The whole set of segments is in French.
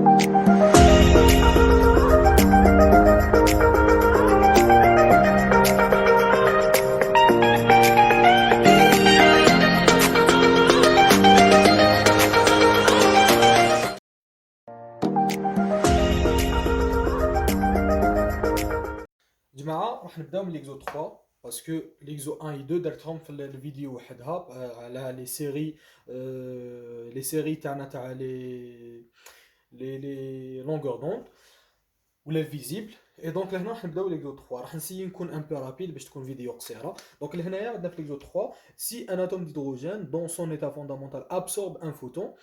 جماعة راح نبداو من ليكزو 3 باسكو ليكزو 1 و 2 درتهم في الفيديو وحدها على لي سيري تاعنا تاع لي لونغور دوند ولا الفيزيبل. اي دونك لهنا راح نبداو ليكزو 3. راح نسيي نكون ان بو رابيد باش تكون فيديو قصيره. دونك لهنايا عندنا في ليكزو 3 si un atome d'hydrogène dans son état fondamental absorbe un photon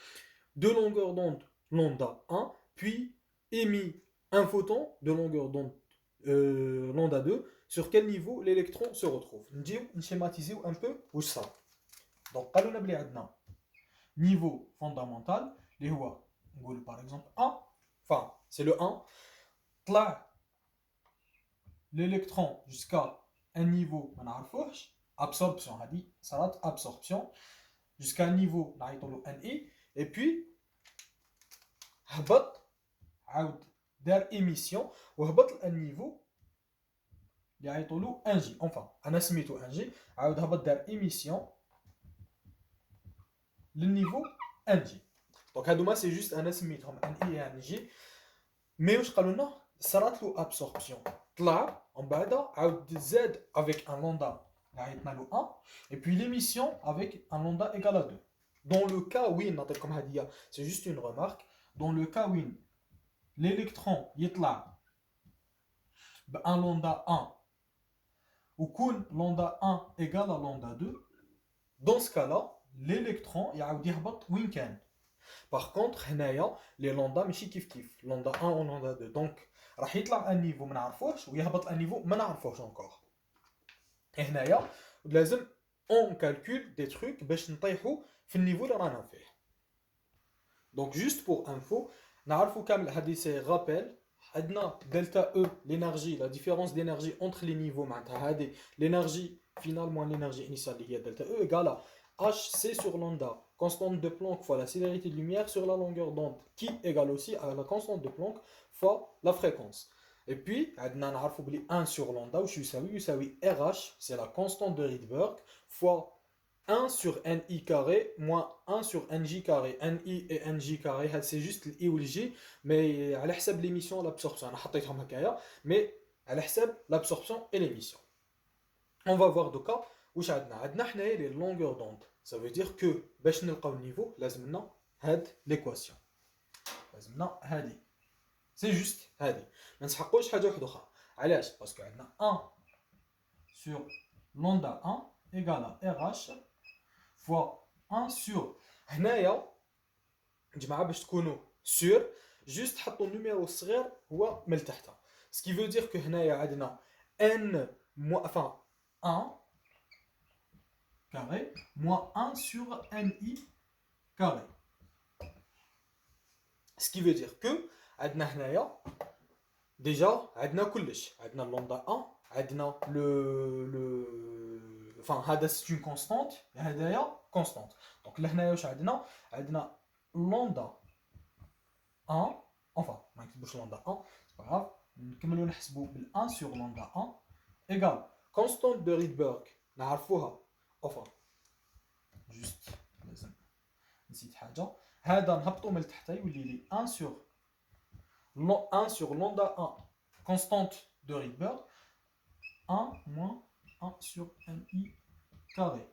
de longueur d'onde lambda 1 puis émet un photon de longueur d'onde lambda 2, sur quel niveau l'électron se retrouve. نجيو نشيماتيزيو un peu واش صار. دونك قالوا لنا بلي عندنا niveau fondamental اللي هو نقول par exemple 1, enfin c'est le 1, طلع l'électron jusqu'à un niveau ما نعرفوش, absorption هذه صارت absorption jusqu'à un niveau نعيطوا له NI, et puis هبط عاود دار émission وهبط النيفو اللي عيطوا له 1 جي. انفا انا سميتو 1 جي, عاود هبط دار ايميسيون للنيفو 1 جي. دونك هادوما سي جوست انا سميتهم ان اي 1 جي. مي واش قالوا لنا صرات له ابسوربسيون, طلع ومن بعد عاود زاد افيك ان لوندا اللي عيطنا له 1 اي بي ليميسيون افيك ان لوندا ايكال ا 2. دون لو كا وين نعطيكم هديه سي جوست اون ريمارك, دون لو كا وين l'électron يطلع بان لوندا 1 وكون لوندا 1 égale à لوندا 2, dans ce cas-là l'électron يعاود يهبط وين كان. par contre هنايا لي لوندا ماشي كيف لوندا 1 و لوندا 2, دونك راح يطلع ان نيفو ما نعرفوش ويهبط ان نيفو ما نعرفوش انكور. هنايا لازم اون كالكول دي تروك باش نطيحوا في النيفو اللي رانا فيه. دونك جوست بور انفو نعرفوا كامل هذه سي رابيل. عندنا دلتا او l'énergie, la différence d'énergie entre les niveaux معناتها هذه l'énergie finale moins l'énergie initiale اللي هي دلتا او égale à hc sur lambda constante de Planck fois la célérité de lumière sur la longueur d'onde qui égale aussi à la constante de Planck fois la fréquence. et puis عندنا نعرفوا بلي 1 sur lambda واش يساوي RH, c'est la constante de Rydberg fois 1 sur NI carré moins 1 sur NJ carré. NI et NJ carré, c'est juste l'I ou le J, mais à l'حساب l'émission l'absorption. أنا حطيتهم هكايا, mais à l'حساب l'absorption et l'émission. On va voir de cas واش عندنا. عندنا حنايا les longueurs d'onde. Ça veut dire que باش نلقاو النيفو لازمنا هاد l'équation. لازمنا هادي. C'est juste هادي. ما نسحقوش حاجة واحدة أخرى. علاش؟ باسكو عندنا 1 sur lambda 1 égale à RH fois 1 sur هنايا جماعه باش تكونوا سور جوست حطوا النيميرو الصغير هو من تحت. سكي فو دير كو هنايا عندنا ان مو enfin 1 carré moins 1 sur ni carré. سكي فو دير كو عندنا هنايا ديجا عندنا كلش, عندنا لوندا 1, عندنا لو enfin هذا سي اون كونستانت, هذايا كونستانت. دونك لهنايا واش عندنا لوندا 1, enfin ما نكتبوش لوندا 1 سي با غاف, نكملوا نحسبوا بال 1 sur لوندا 1 ايغال كونستانت دو ريدبرغ نعرفوها. enfin جوست لازم نسيت حاجه, هذا نهبطوا من تحت يولي لي 1 sur 1 sur lambda 1 constante de Rydberg 1 moins 1 sur ni carré.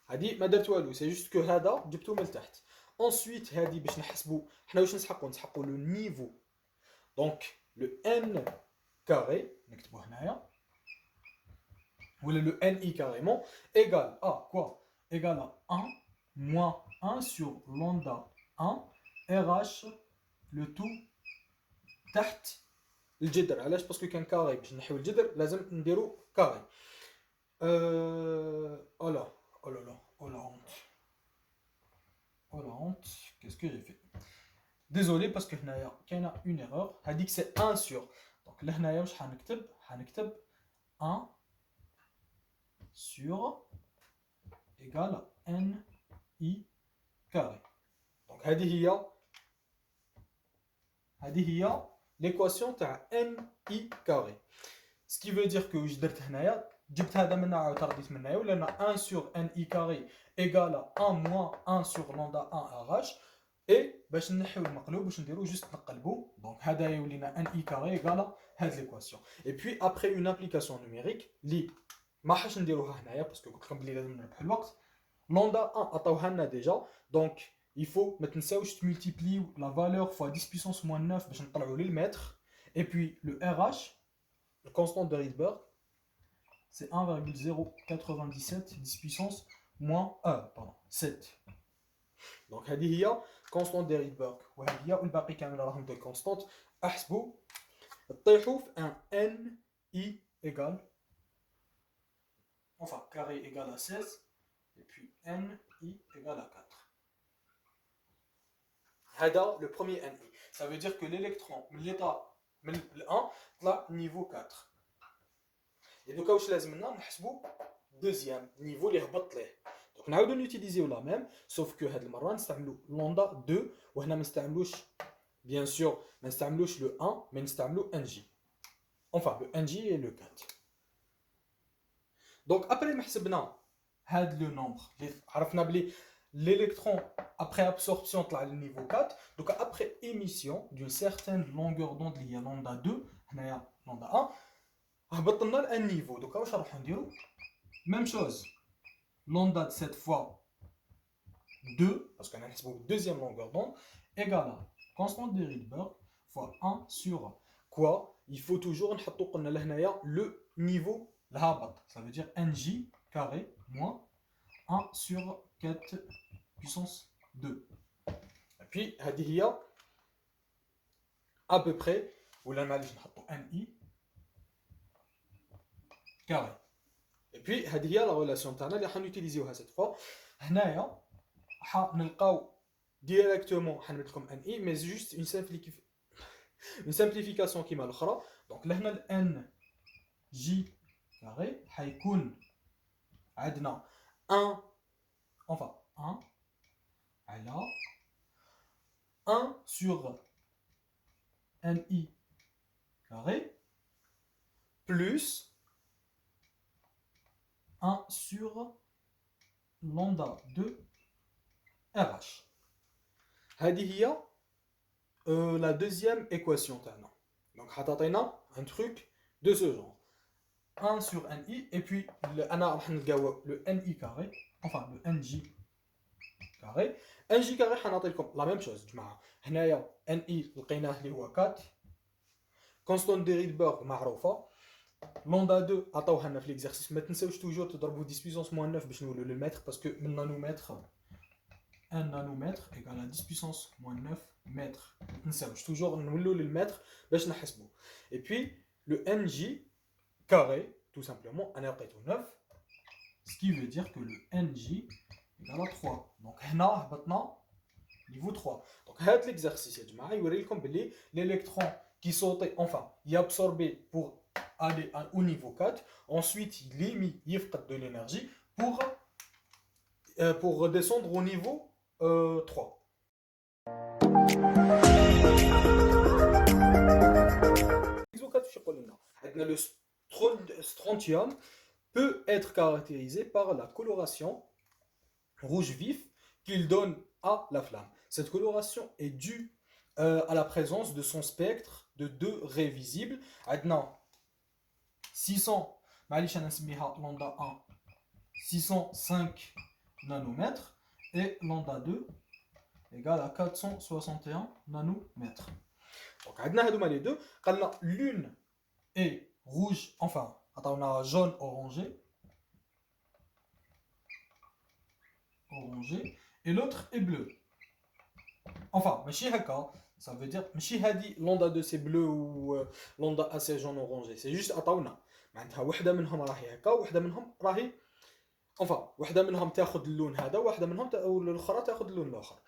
هادي ما درت والو, سي جوست كو هذا جبتو من تحت. ensuite هادي باش نحسبوا حنا واش نسحقوا لو نيفو. دونك لو ان كاري نكتبوه هنايا ولا لو ان اي كاريمون ايغال ا كوا ايغال ا 1 moins 1 sur lambda 1 RH لو تو تحت الجذر. علاش؟ باسكو كان كاري, باش نحيو الجذر لازم نديرو كاري. اولا اولا اولا honte. Oh la honte, qu'est-ce que j'ai fait? Désolé parce que هنايا كاينه une erreur. هذيك c'est 1 sur. donc لهنايا واش حنكتب 1 sur égale n i carré. donc هذه هي هذه هي l'équation تاع NI carré. Ce qui veut dire que واش درت هنايا جبت هذا من هنا وترديت من هنايا ولنا 1 sur NI carré égale à 1 moins 1 sur lambda 1 RH. Et باش نحيو المقلوب باش نديرو juste نقلبو. Donc هذا يولينا NI carré égale هاد l'équation. Et puis après une application numérique اللي ما حاش نديروها هنايا باسكو قلت لكم بلي لازم نربحوا الوقت. Lambda 1 عطاوها لنا déjà. Donc il faut ما تنساوش multiplier la valeur fois 10 puissance moins 9 باش نطلعوا للمتر. Et puis le RH, le constant de Rydberg, c'est 1,097 10 puissance moins 7. Donc هذه هي constante de Rydberg وهذه هي والباقي كامل راهم دي constantes. احسبوا طيحوا في un NI égale enfin carré égale à 16 et puis NI égale à 4. هذا le premier NI. Ça veut dire que l'électron من l'état من 1 طلع niveau 4. Et دوكا واش لازم لنا نحسبوا دوزيام نيفو اللي هبط ليه. دونك نعاودو نوتيليزيو لا ميم سوف كو هاد المره نستعملوا لوندا 2 وهنا ما نستعملوش بيان سور ما نستعملوش لو 1 مي نستعملوا ان جي. enfin لو ان جي et لو 4. دونك ابري ما حسبنا هاد لو نومبر اللي عرفنا بلي l'électron après absorption طلع للنيفو 4. donc après émission d'une certaine longueur d'onde اللي هي lambda 2 هنايا lambda 1 هبط لنا لان نيفو. دوكا واش نروحو نديرو même chose lambda de cette fois 2 parce qu'on a نحسبو deuxième longueur d'onde égale à constante de Rydberg fois 1 sur quoi il faut toujours نحطو قلنا لهنايا le niveau الهابط. ça veut dire nj carré moins 1 sur 4 puissance 2. Et puis هذه هي à peu près ولا معليش نحطو ni carré. Et puis هذه هي la relation تاعنا اللي حنوتيليزيوها cette fois. هنايا حنلقاو directement حنمد لكم ni mais juste une simplification كيما الاخرى. donc لهنا ال nj carré حيكون عندنا 1 enfin 1 على 1 sur ni carré plus 1 sur lambda 2 RH. هذه هي la deuxième équation تاعنا. donc حتعطينا un truc de ce genre 1 sur ni et puis انا راح نلقاو le ni carré enfin le nj carré. nj carré حنعطي لكم la même chose جماعه. هنايا ni لقيناه اللي هو 4 constante de Rydberg معروفه. لوندا 2 عطاوها لنا في ليكزارسيس. ما تنساوش توجور تضربوا 10 puissance moins 9 باش نولوا للمتر باسكو من نانومتر 1 نانومتر ايكال 10 puissance moins 9 متر. ما تنساوش توجور نولوا للمتر باش نحسبوا. اي بي لو ان جي كاري tout simplement انا لقيتو 9 ce qui veut dire que le nj égale à 3. donc هنا هبطنا niveau 3. donc هاد ليكزارسيس يا جماعه يوري لكم بلي l'électron qui sautait enfin y absorbé pour aller au niveau 4, ensuite il est mis de l'énergie pour redescendre au niveau 3. Le strontium peut être caractérisé par la coloration rouge vif qu'il donne à la flamme. Cette coloration est due à la présence de son spectre de deux raies visibles. 600 معليش انا نسميها لوندا 1 605 nanomètres et lambda 2 égale à 461 nanomètres. donc عندنا هذوما les deux. قالنا l'une est rouge enfin عطاونا jaune orangé et l'autre est bleu. enfin ماشي هكا. ça veut dire ماشي هادي لوندا 2 سي بلو و لوندا 1 سي جون اورانجي. سي جوست عطاونا معناتها وحده منهم راهي هكا وحده منهم راهي enfin وحده منهم تاخذ اللون هذا وحده منهم الاخرى تاخذ اللون الاخر.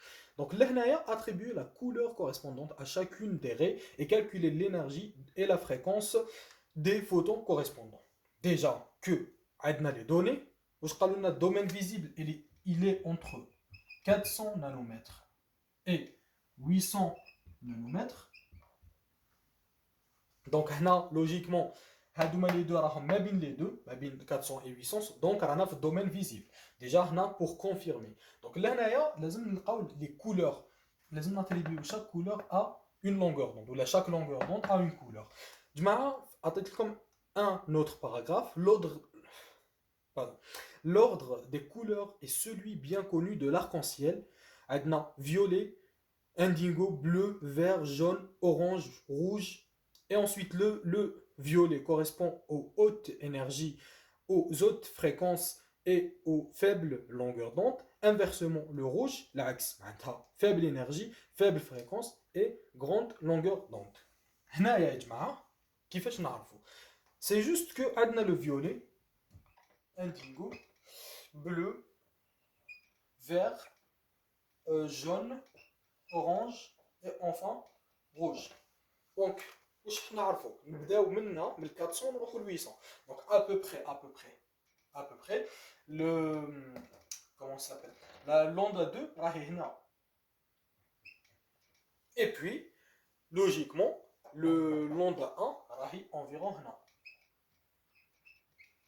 donc لهنايا attribuer la couleur correspondante à chacune des raies et calculer l'énergie et la fréquence des photons correspondants. déjà que عندنا les données واش قالوا لنا الدومين visible il est entre 400 nanomètres et 800 nanomètres. Donc, logiquement, les deux راهم ما بين 400 et 800, donc رانا في الدومين visible. Déjà, pour confirmer. Donc là, لازم نلقاو les couleurs. لازم نattribuer chaque couleur à une longueur d'onde, ou chaque longueur d'onde a une couleur. جماعة عطيتكم un autre paragraphe. L'ordre des couleurs est celui bien connu de l'arc-en-ciel. عندنا violet, indigo, bleu, vert, jaune, orange, rouge. Et ensuite, le violet correspond aux hautes énergies, aux hautes fréquences et aux faibles longueurs d'onde. Inversement, le rouge, l'axe, faible énergie, faible fréquence et grande longueur d'onde. هنا يا جماعة كيفاش نعرفوا؟ C'est juste que عندنا le violet, indigo, bleu, vert, jaune, orange et enfin rouge. Donc, واش نعرفوا نبداو منا من 400 نروحوا ل 800. Donc à peu près le comment ça s'appelle, la lambda 2 راهي هنا. Et puis logiquement le lambda 1 راهي environ هنا.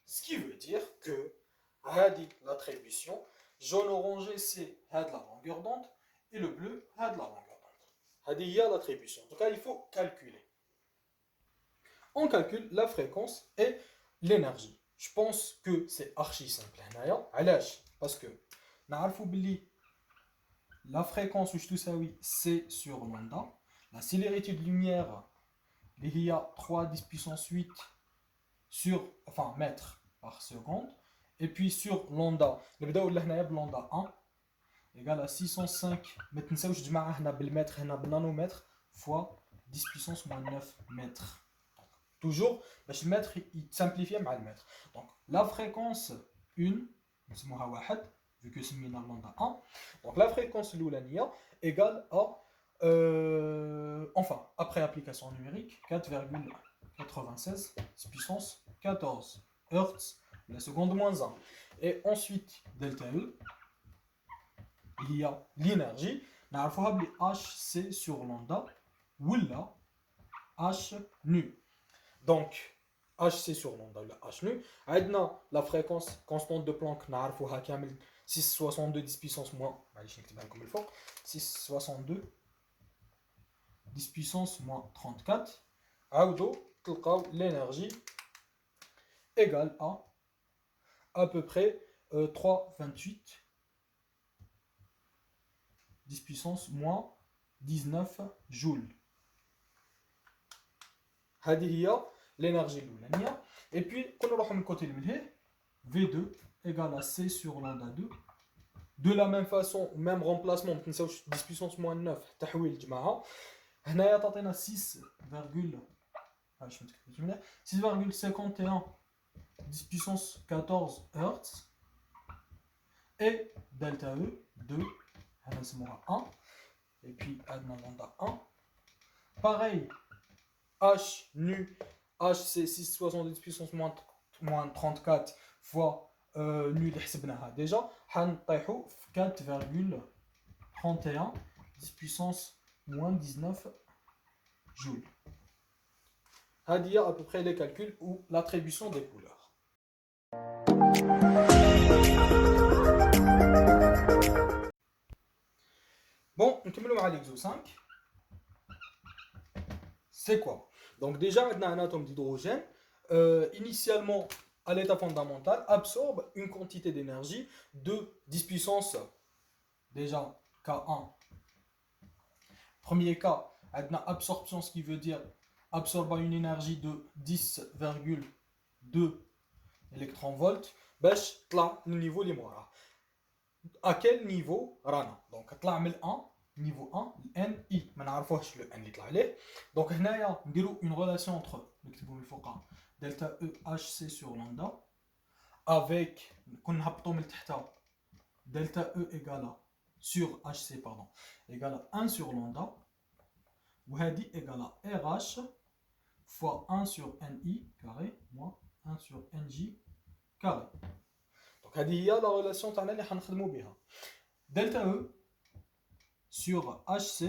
Ce qui veut dire que هذه l'attribution jaune orangé c'est هاد la longueur d'onde et le bleu هاد la longueur d'onde. هذه هي l'attribution. En tout cas, il faut calculer. On calcule la fréquence et l'énergie. Je pense que c'est archi simple. Parce que la fréquence c'est sur lambda. La célérité de lumière, il y a 3 10 puissance 8 mètres par seconde. Et puis sur lambda, lambda 1 égale à 605 mètres. Nanomètre fois 10 puissance moins 9 mètres. Toujours, le mètre il simplifie à le mètre. Donc la fréquence 1, vu que c'est lambda 1, donc la fréquence l'oulania égale à, après application numérique, 4,96 puissance 14 Hz la seconde moins 1. Et ensuite, delta E, il y a l'énergie, HC sur lambda, ou là, H nu. Donc, HC sur lambda, le H nu. Aidna la fréquence constante de Planck, 662 10 puissance moins, 662 10 puissance moins 34. Aoudo, l'énergie égale à peu près 3,28 10 puissance moins 19 joules. هذه l'énergie l'oulania. Et puis, quand on va côté V2 égale à C sur lambda 2. De la même façon, même remplacement, 10 puissance moins 9, تحويل جماعة. هنايا تعطينا 6,51 10 puissance 14 Hz. Et delta E 2, 1. Et puis, lambda 1. Pareil, H nu, H c'est 670 puissance moins 34 fois nu اللي حسبناها déjà حنطيحوا في 4,31 10 puissance moins 19 joules. هذه à peu près les calculs ou l'attribution des couleurs. Bon, on commence avec l'exo 5. C'est quoi? Donc déjà, un atome d'hydrogène, initialement à l'état fondamental, absorbe une quantité d'énergie de 10 puissance, déjà K1. Premier cas, absorption, ce qui veut dire absorber une énergie de 10,2 électronvolts, باش طلع le niveau اللي موراها. À quel niveau رانا؟ Donc طلع من 1. Niveau 1, NI. ما نعرفوش le N اللي طلع عليه. Donc هنايا نديرو une relation entre نكتبو من الفوق delta E HC sur lambda avec كنا نهبطو من تحت delta E égale sur HC pardon égale à 1 sur lambda وهذه égale à RH fois 1 sur NI carré moins 1 sur NJ carré. Donc هذه هي la relation تاعنا اللي حنخدمو بها. Delta E sur HC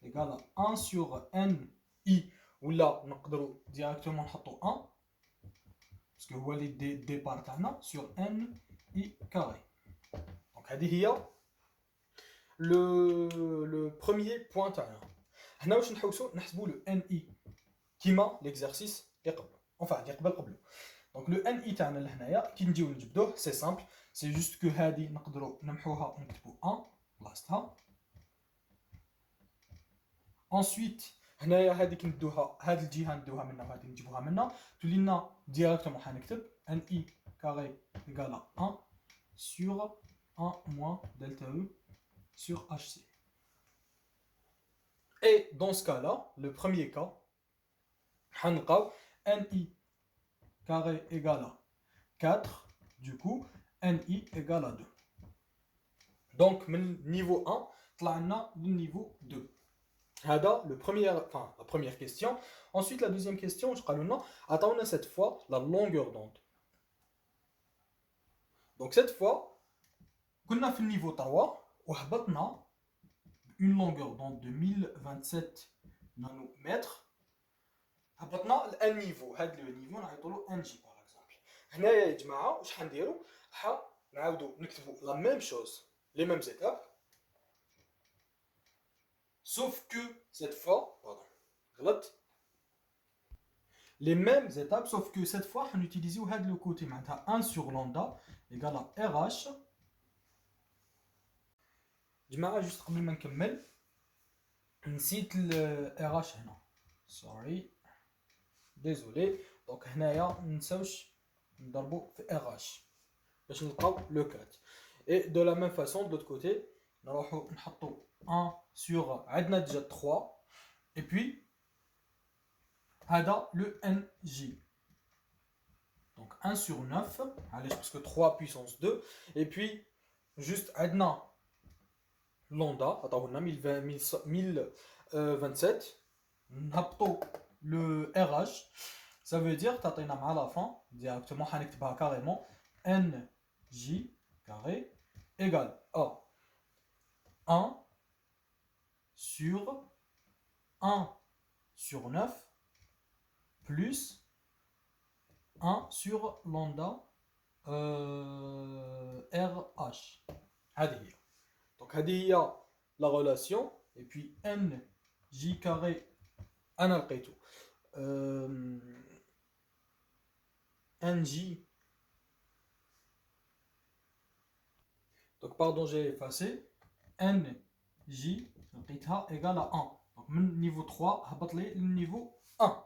égale à 1 sur NI ولا نقدروا ديريكتومون نحطوا 1 باسكو هو اللي ديبار تاعنا سور ان اي كاري. دونك هذه هي لو بروميير بوين تاعنا. هنا واش نحسبوا لو ان اي كيما ليكزارسيس اللي قبل انفا اللي قبل. دونك لو ان اي تاعنا لهنايا كي نجيو نجبدوه سي سامبل، سي جوست كو هذه نقدروا نمحوها ونكتبوا 1 بلاصتها. انسويت هنايا هذيك ندوها، هاد الجهه ندوها منها وهذه نجيبوها منها، تولي لنا ديريكتومون حنكتب ان اي كاري ايكال 1 sur 1 moins delta E sur HC. Et dans ce cas-là, le premier cas, on NI carré égale à 4, du coup, NI égale à 2. Donc, le niveau 1, on a le niveau 2. C'est la première question. Ensuite, la deuxième question, je crois, attendons cette fois la longueur d'onde. Donc, cette fois, on a fait le niveau 3, on a une longueur d'onde de 1027 nanomètres. هبطنا ل niveau. هذا لو نيفو نعيطولو ان جي باغ اكزومبل. هنايا يا جماعه واش حنديرو؟ نعاودو نكتبو لا ميم شوز، لي ميم زيتاب، sauf que cette fois, pardon, غلط. Les mêmes étapes, sauf que cette fois, on utilise le côté maintenant 1 sur lambda égale à RH. جماعة juste قبل ما نكمل نسيت ال RH هنا. Sorry. Désolé. Donc هنايا منساوش نضربو في RH باش نلقاو لو 4. Et de la même façon de l'autre côté, نروحو نحطو 1 sur عندنا déjà 3 et puis هذا le NJ. Donc 1 sur 9, allez, parce que 3 puissance 2. Et puis, juste, عندنا lambda, attends, on a 1027. نهبطو le RH. Ça veut dire, t'attends à la fin, directement, on va carrément NJ carré égale à 1 sur 9 plus 1 sur lambda RH. Donc, il y a la relation, et puis NJ carré, NJ. Donc, pardon, j'ai effacé. NJ égale à 1. Donc, niveau 3, le niveau 1.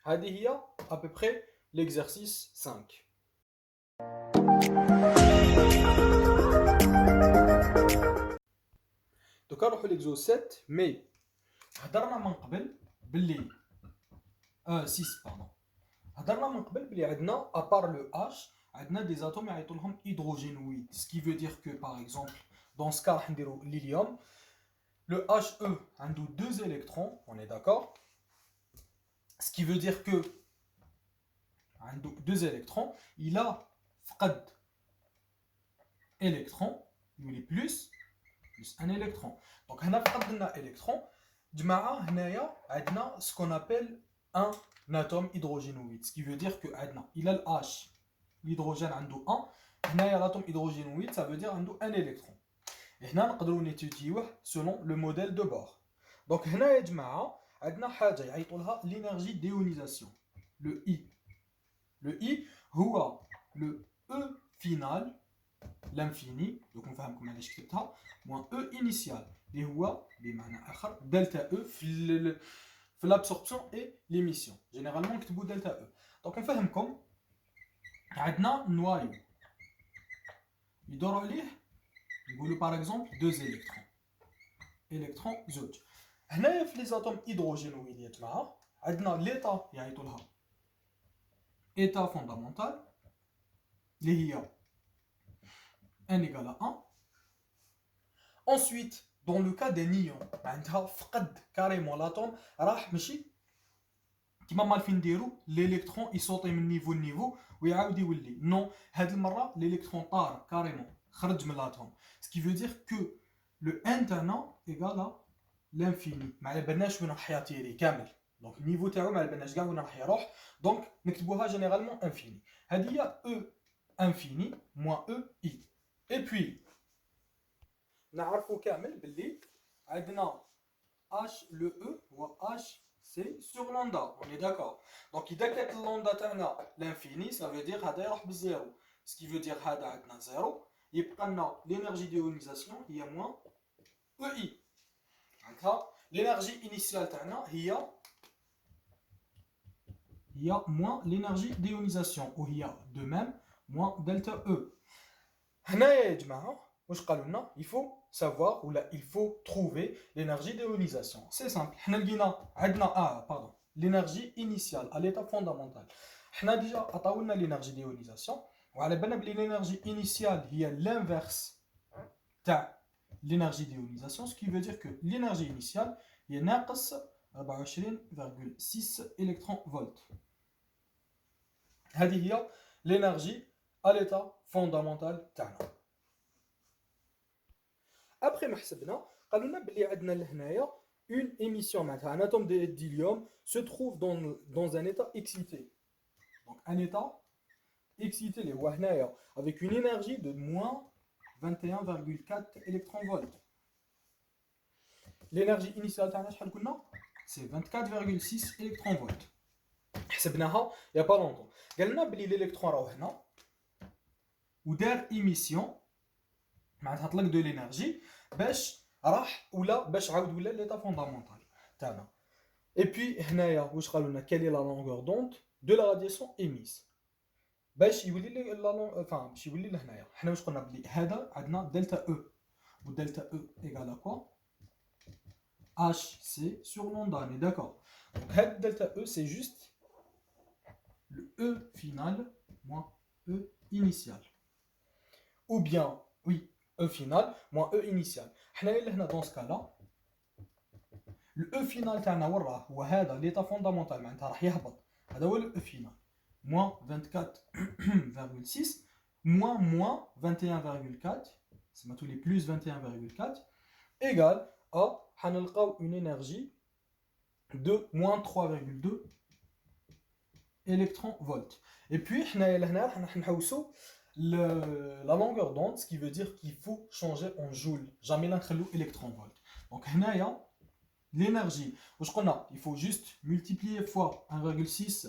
هذه هي à peu près l'exercice 5. دوكا نروحو ليكزو 7 مي هضرنا من قبل باللي 6 باردون. هضرنا من قبل باللي عندنا ابار لو اش عندنا دي زاتوم يعيطوا لهم هيدروجينويد، سكي فو دير كو باغ اكزومبل دون سكا راح نديرو l'hélium. Le HE a 2 électrons, on est d'accord. Ce qui veut dire que a 2 électrons, il a فقد électron, il est plus un électron. Donc هنا فقدنا électron. جماعة هنايا عندنا ce qu'on appelle un atome hydrogénoïde, ce qui veut dire que عندنا il a le H, l'hydrogène عنده 1. هنايا l'atome hydrogénoïde, ça veut dire عنده un électron. Et هنا نقدروا نيتيديوه selon le modèle de bord. Donc هنا يا جماعة عندنا حاجة يعيطوا لها l'énergie d'ionisation, le I. Le I هو le E final, l'infini, donc نفهمكم علاش كتبتها, moins E initial اللي هو بمعنى آخر delta E في l'absorption et l'émission. Généralement نكتبوا delta E. Donc نفهمكم عندنا نوايو يدور عليه نقولوا par exemple 2 électrons. électrons زوج. هنايا في les atomes hydrogénoïdes يا جماعة عندنا l'état يعيطوا لها état fondamental اللي هي n égale à 1. Ensuite, dans le cas des nions, عندها فقد carrément l'atome راح ماشي كيما مالفين نديرو l'électron يسوطي من نيفو لنيفو ويعاود يولي. نو هاد المرة l'électron طار carrément خرج من l'atome. Ce qui veut dire que le n تاعنا égale à l'infini. ما على بالناش وين راح يطيري كامل Donc niveau تاعو ما بالناش كاع وين راح يروح. Donc نكتبوها généralement infini. هذه هي E infini moins E I. Et puis نعرفوا كامل باللي عندنا H le E هو H c'est sur lambda. On est d'accord. Donc إذا كانت lambda تاعنا l'infini, ça veut dire هذا يروح بالزيرو. Ce qui veut dire هذا عندنا زيرو. يبقى لنا l'énergie d'ionisation هي moins EI. L'énergie initiale تاعنا هي moins l'énergie d'ionisation وهي de même moins delta E. هنايا يا جماعة واش قالوا لنا il faut savoir ou là il faut trouver l'énergie d'ionisation. C'est simple. حنا لقينا عندنا l'énergie initiale à l'état fondamental. حنا déjà عطاولنا l'énergie d'ionisation وعلى بالنا بلي l'énergie initiale هي l'inverse تاع l'énergie d'ionisation, ce qui veut dire que l'énergie initiale est ناقص 24,6 électron-volts. هذه هي l'énergie à l'état fondamental تاعنا. Après ما حسبنا قالوا لنا بلي عندنا لهنايا une émission معناتها un atome de d'hélium se trouve dans un état excité. Donc un état excité اللي هو هنايا avec une énergie de moins 21,4 électron-volts. L'énergie initiale تاعنا شحال قلنا c'est 24,6 électron-volts. حسبناها il y a pas longtemps. قال لنا بلي l'électron راهو هنا ودار émission معناتها طلق دو l'énergie باش راح ولا باش عاود ولا l'état fondamental تاعنا. Et puis هنايا واش قالوا لنا quelle est la longueur d'onde de la radiation émise. باش يولي لي باش يولي لهنايا حنا واش قلنا بلي هذا عندنا دلتا او ودلتا او ايغال كوا H C sur lambda, on est d'accord. Donc delta E c'est juste le E final moins E initial. Ou bien, oui, E final moins E initial. Dans ce cas-là, le E final تاعنا وراه هو هذا l'état fondamental معناتها راح يهبط. هذا هو le E final. Moins 24,6 moins 21,4 c'est tous les plus 21,4 égale à une énergie de moins 3,2 électron-volts. Et puis la longueur d'onde, ce qui veut dire qu'il faut changer en joule, jamais l'inchelou électron-volt. Donc l'énergie, il faut juste multiplier fois 1,6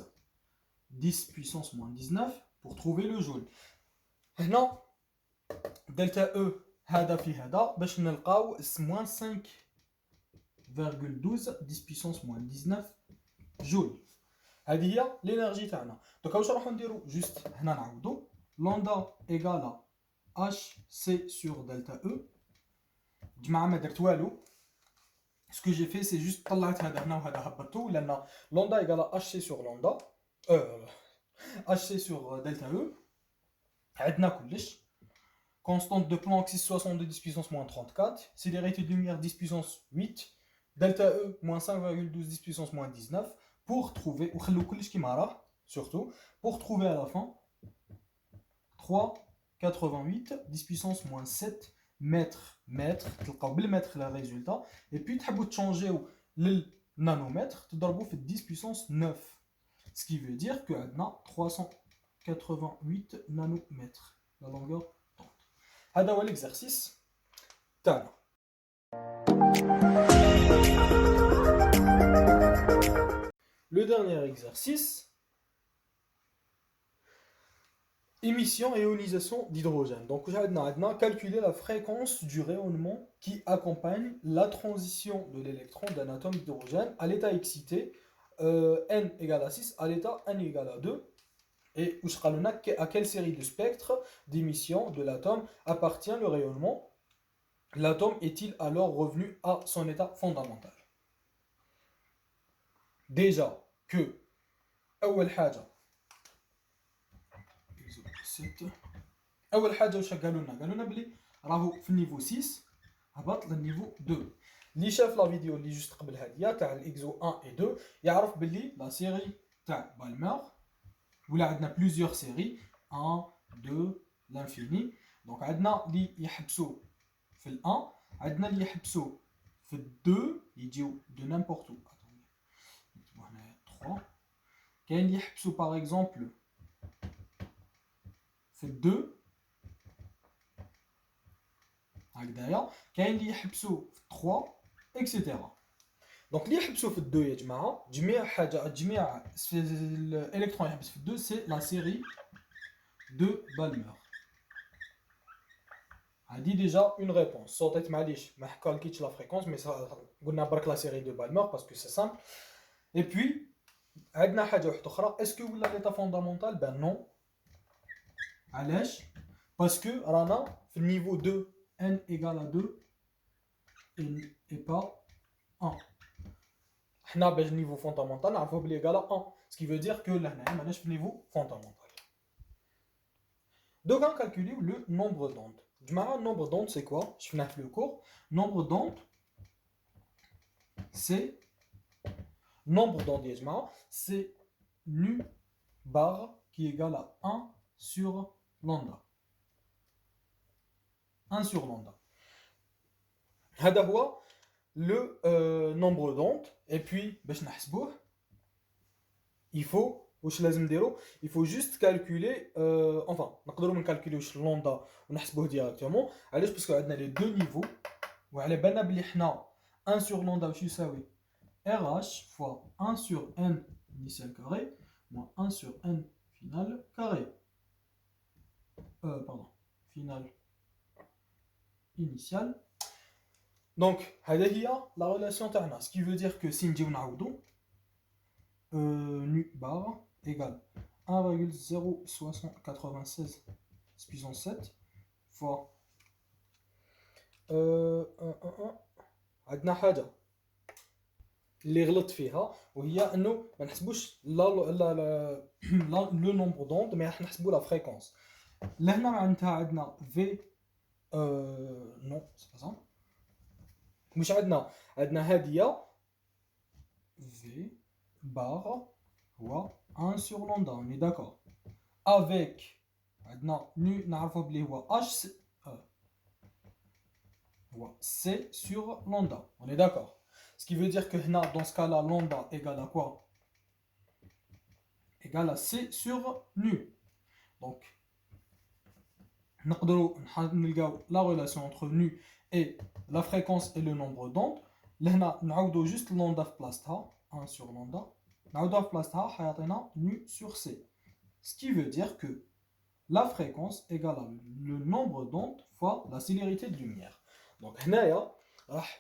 10 puissance moins 19 pour trouver le joule. Maintenant, delta E هذا في هذا باش نلقاو moins 5,12 10 puissance moins 19 joule. هذه هي l'énergie تاعنا. دوكا واش راح نديرو juste هنا نعاودو lambda égale à HC sur delta E. جماعة ما درت والو. Ce que j'ai fait c'est juste طلعت هذا هنا وهذا هبطو لأن lambda égale à HC sur lambda HC sur delta E. عندنا كلش. Constante de Planck 6,62 10 puissance moins 34. Célérité de lumière 10 puissance 8. Delta E moins 5,12 10 puissance moins 19. Pour trouver, surtout, pour trouver à la fin 3,88 10 puissance moins 7 mètres. تلقاو بالمتر le résultat. Et puis tu peux changer le nanomètre, tu dois faire 10 puissance 9. Ce qui veut dire que on a 388 nanomètres la longueur d'onde. هذا هو l'exercice تاعنا. Le dernier exercice, émission et ionisation d'hydrogène. Donc, on a calculé la fréquence du rayonnement qui accompagne la transition de l'électron d'un atome d'hydrogène à l'état excité n égale à 6 à l'état n égale à 2. Et à quelle série de spectres d'émission de l'atome appartient le rayonnement? L'atome est-il alors revenu à son état fondamental? Déjà que أول حاجة واش قالوا لنا بلي راهو في النيفو 6 هبط للنيفو 2. اللي شاف لا فيديو اللي جوست قبل هاديه تاع الاكزو 1 و 2 يعرف بلي لا سيري تاع بالمر ولا عندنا بليزيور سيري 1 2 لانفيني. دونك عندنا اللي يحبسوا في ال1 عندنا اللي يحبسوا في ال2 يجيو دو نيمبورت او. 3. كاين اللي يحبسوا par exemple في 2 هكذايا، كاين اللي يحبسوا في 3 اكسيتيرا. دونك اللي يحبسوا في 2 يا جماعه جميع حاجه جميع الالكترون يحبس في 2 سي لا سيري دو بالمر. هادي ديجا اون ريبونس صوتيت معليش ما كالكيتش لا فريكونس مي قلنا برك لا سيري دو بالمر باسكو سي سامبل. اي بوي عندنا حاجه واحده اخرى، اسكو ولا ليتا فوندامونتال؟ بان نو. علاش؟ باسكو رانا في النيفو 2 n égale à 2 et pas 1. حنا باش نيفو فوندامونتال نعرفوه بلي égale à 1، ce qui veut dire que لهنايا ماناش في نيفو فوندامونتال. Donc on calcule le nombre d'ondes. Le nombre d'ondes c'est quoi? Je finis le cours. Nombre d'ondes c'est nombre d'ondes c'est nu bar qui est égal à 1 sur lambda. 1 sur lambda. هذا هو le nombre d'ondes. Et puis باش نحسبوه il faut واش لازم نديرو؟ il faut juste calculer enfin نقدروا نكالكوليو واش لوندا ونحسبوه ديريكتومون. علاش؟ باسكو عندنا لي دو نيفو وعلى بالنا بلي حنا 1 sur لوندا واش يساوي RH fois 1 sur n initial carré moins 1 sur n final carré. Pardon, final initial. Donc هذه هي la relation تاعنا، ce qui veut dire que si نجيو نعوضو nu bar égale 1,096 puissance 7 fois عندنا حاجة اللي غلط فيها وهي انه ما نحسبوش لو نومبر دوند مي راح نحسبوا لا فريكونس. لهنا معناتها عندنا في نو سي مش عندنا هاديه في بار هو 1 sur lambda. On est d'accord. Avec عندنا nu نعرفوا بلي هو h هو c sur lambda. On est d'accord. Ce qui veut dire que dans ce cas-là, lambda égale à quoi? Égale à c sur nu. Donc, nous avons la relation entre nu et la fréquence et le nombre d'ondes. Là, nous avons juste lambda place 1 sur lambda. Nous avons place nu sur c. Ce qui veut dire que la fréquence égale à le nombre d'ondes fois la célérité de lumière. Donc, là,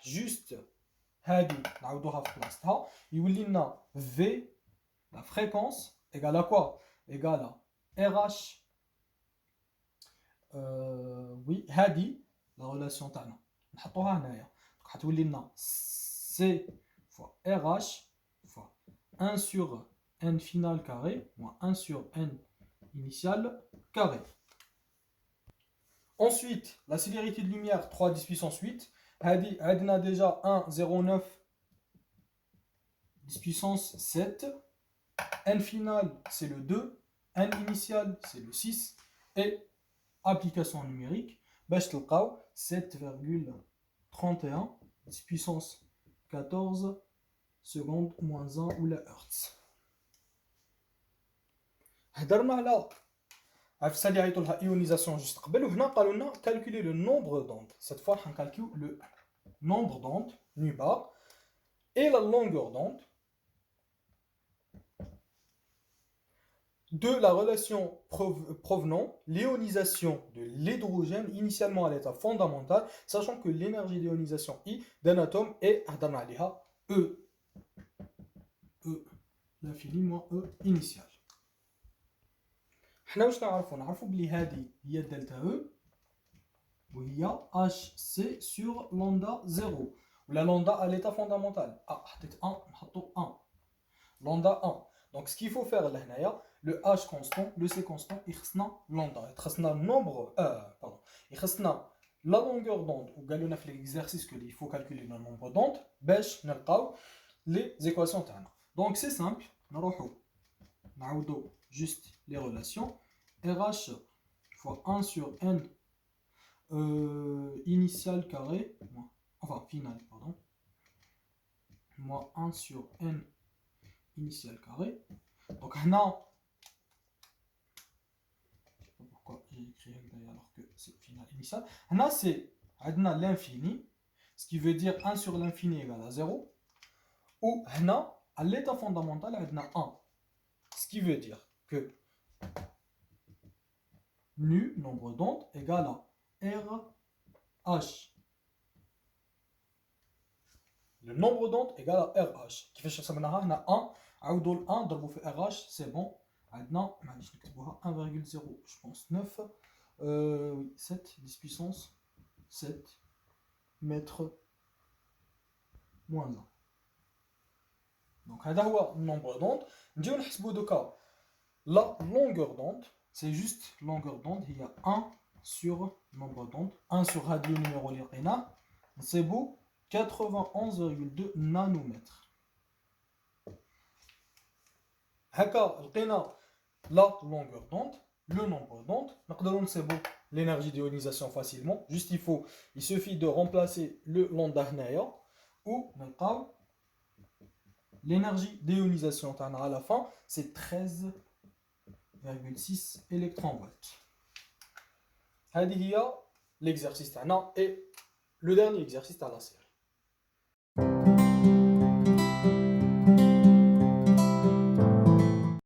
juste هادي نعاودوها في بلاصتها يولي لنا V la fréquence égale à quoi? Égale à RH oui هادي la relation تاعنا نحطوها هنايا حتولي لنا C fois RH fois 1 sur n final carré moins 1 sur n initial carré. Ensuite la célérité de lumière 3 10 puissance 8. هادي عندنا déjà 1,09 10 puissance 7. N final c'est le 2, N initial c'est le 6 et application numérique باش تلقاو 7,31 10 puissance 14 secondes moins 1 ou la hertz. هضرنا على عفسه اللي عيطوا لها ايونيزاسيون جوست قبل وهنا قالوا لنا calculer le nombre d'ondes. Cette fois on calcule le nombre d'ondes nu bar et la longueur d'onde de la relation provenant l'ionisation de l'hydrogène initialement à l'état fondamental, sachant que l'énergie d'ionisation I d'un atome est E, l'infini moins E initial. حنا واش نعرفوا بلي هذه هي دلتا E وهي HC sur lambda 0 ولا lambda à l'état fondamental. حطيت 1 نحطو 1 lambda 1. Donc ce qu'il faut faire là, le H constant, le C constant, il y a lambda, il y a nombre, pardon, il y a la longueur d'onde, ou galona fait l'exercice qu'il faut calculer le nombre d'ondes, bêche, n'alqaw, les équations. Donc c'est simple, nous avons juste les relations, RH fois 1 sur n initial carré, enfin final, pardon, moins 1 sur n initial carré. Donc, là, je ne sais pas pourquoi j'ai écrit alors que c'est final initial. Là, c'est l'infini, ce qui veut dire 1 sur l'infini égale à 0. Ou là, à l'état fondamental, on a 1. Ce qui veut dire que nu, nombre d'ondes, égale à RH. Le nombre d'ondes égale à RH. Qui fait que ça, on a 1. عاودوا 1 ضربوا في RH, c'est bon. عندنا معليش نكتبوها 1,0 je pense 9 oui 7 10 puissance 7 mètres moins 1. Donc هذا هو النمبر d'onde. نجيو نحسبوا دوكا la longueur d'onde, c'est juste longueur d'onde, il y a 1 sur nombre d'onde, 1 sur هذا le numéro اللي لقيناه c'est beau 91,2 nanomètres. هكا لقينا la longueur d'onde, le nombre d'onde. نقدروا نحسبوا l'énergie d'ionisation facilement. Juste il suffit de remplacer le lambda هنايا ou نلقاو l'énergie d'ionisation تاعنا à la fin c'est 13,6 électronvolts. هذه هي l'exercice تاعنا et le dernier exercice تاع la série.